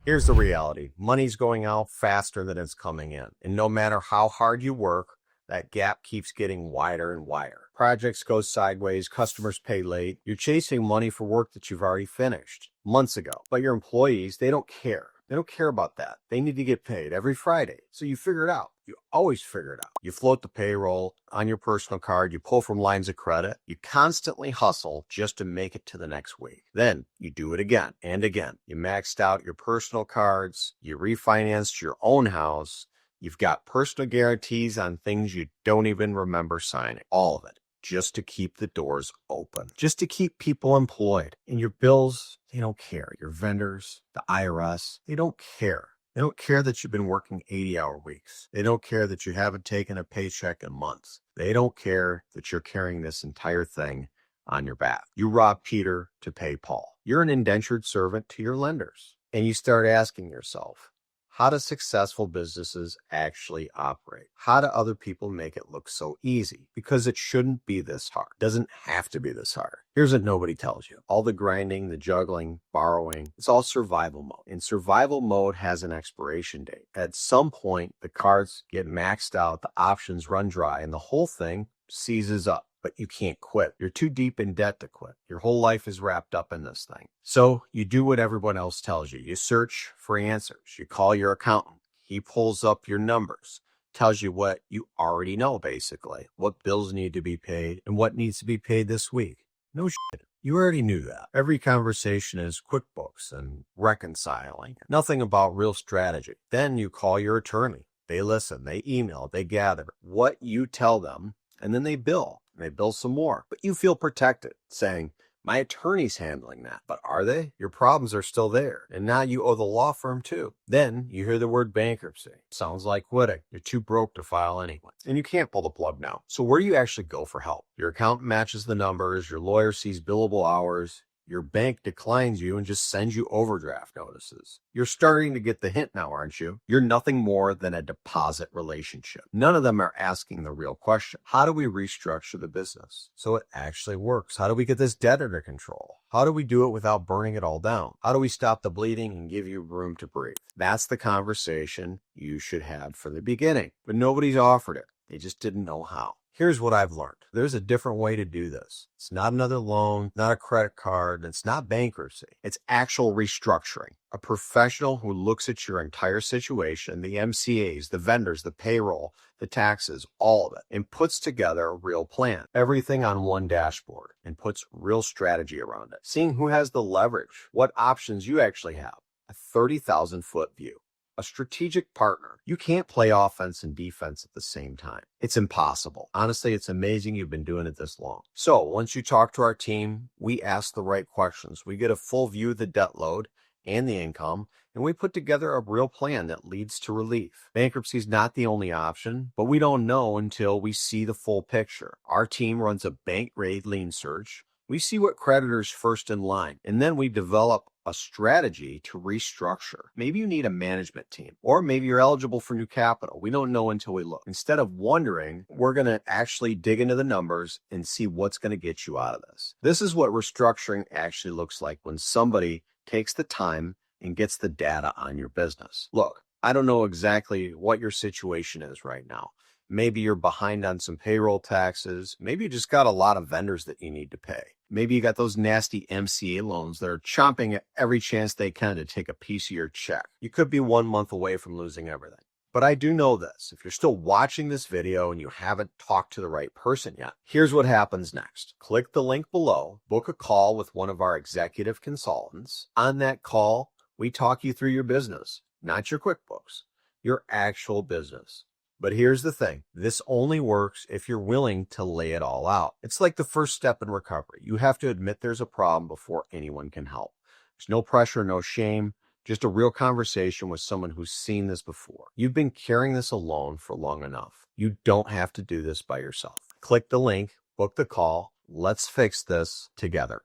Here's the reality. Money's going out faster than it's coming in. And no matter how hard you work, that gap keeps getting wider and wider. Projects go sideways, customers pay late. You're chasing money for work that you've already finished months ago. But your employees, they don't care. They don't care about that. They need to get paid every Friday. So you figure it out. You always figure it out. You float the payroll on your personal card. You pull from lines of credit. You constantly hustle just to make it to the next week. Then you do it again and again. You maxed out your personal cards. You refinanced your own house. You've got personal guarantees on things you don't even remember signing. All of it. Just to keep the doors open, just to keep people employed. And your bills, they don't care. Your vendors, the IRS, they don't care. They don't care that you've been working 80-hour weeks. They don't care that you haven't taken a paycheck in months. They don't care that you're carrying this entire thing on your back. You rob Peter to pay Paul. You're an indentured servant to your lenders. And you start asking yourself, how do successful businesses actually operate? How do other people make it look so easy? Because it shouldn't be this hard. It doesn't have to be this hard. Here's what nobody tells you. All the grinding, the juggling, borrowing, it's all survival mode. And survival mode has an expiration date. At some point, the cards get maxed out, the options run dry, and the whole thing seizes up. But you can't quit. You're too deep in debt to quit. Your whole life is wrapped up in this thing. So you do what everyone else tells you. You search for answers. You call your accountant. He pulls up your numbers, tells you what you already know, basically, what bills need to be paid and what needs to be paid this week. No shit. You already knew that. Every conversation is QuickBooks and reconciling. Nothing about real strategy. Then you call your attorney. They listen. They email. They gather what you tell them, and then they bill. They bill some more, but you feel protected, saying, my attorney's handling that. But are they? Your problems are still there. And now you owe the law firm too. Then you hear the word bankruptcy. Sounds like quitting. You're too broke to file anyway. And you can't pull the plug now. So where do you actually go for help? Your accountant matches the numbers. Your lawyer sees billable hours. Your bank declines you and just sends you overdraft notices. You're starting to get the hint now, aren't you? You're nothing more than a deposit relationship. None of them are asking the real question. How do we restructure the business so it actually works? How do we get this debt under control? How do we do it without burning it all down? How do we stop the bleeding and give you room to breathe? That's the conversation you should have from the beginning, but nobody's offered it. They just didn't know how. Here's what I've learned. There's a different way to do this. It's not another loan, not a credit card, it's not bankruptcy. It's actual restructuring. A professional who looks at your entire situation, the MCAs, the vendors, the payroll, the taxes, all of it, and puts together a real plan. Everything on one dashboard and puts real strategy around it. Seeing who has the leverage, what options you actually have. A 30,000-foot view. A strategic partner. You can't play offense and defense at the same time. It's impossible. Honestly, it's amazing you've been doing it this long. So once you talk to our team, we ask the right questions. We get a full view of the debt load and the income, and we put together a real plan that leads to relief. Bankruptcy is not the only option, but we don't know until we see the full picture. Our team runs a bank grade lien search. We see what creditors first in line, and then we develop a strategy to restructure. Maybe you need a management team, or maybe you're eligible for new capital. We don't know until we look. Instead of wondering, we're going to actually dig into the numbers and see what's going to get you out of this. This is what restructuring actually looks like when somebody takes the time and gets the data on your business. Look, I don't know exactly what your situation is right now. Maybe you're behind on some payroll taxes. Maybe you just got a lot of vendors that you need to pay. Maybe you got those nasty MCA loans that are chomping at every chance they can to take a piece of your check. You could be 1 month away from losing everything. But I do know this. If you're still watching this video and you haven't talked to the right person yet, here's what happens next. Click the link below, book a call with one of our executive consultants. On that call, we talk you through your business, not your QuickBooks, your actual business. But here's the thing. This only works if you're willing to lay it all out. It's like the first step in recovery. You have to admit there's a problem before anyone can help. There's no pressure, no shame, just a real conversation with someone who's seen this before. You've been carrying this alone for long enough. You don't have to do this by yourself. Click the link, book the call. Let's fix this together.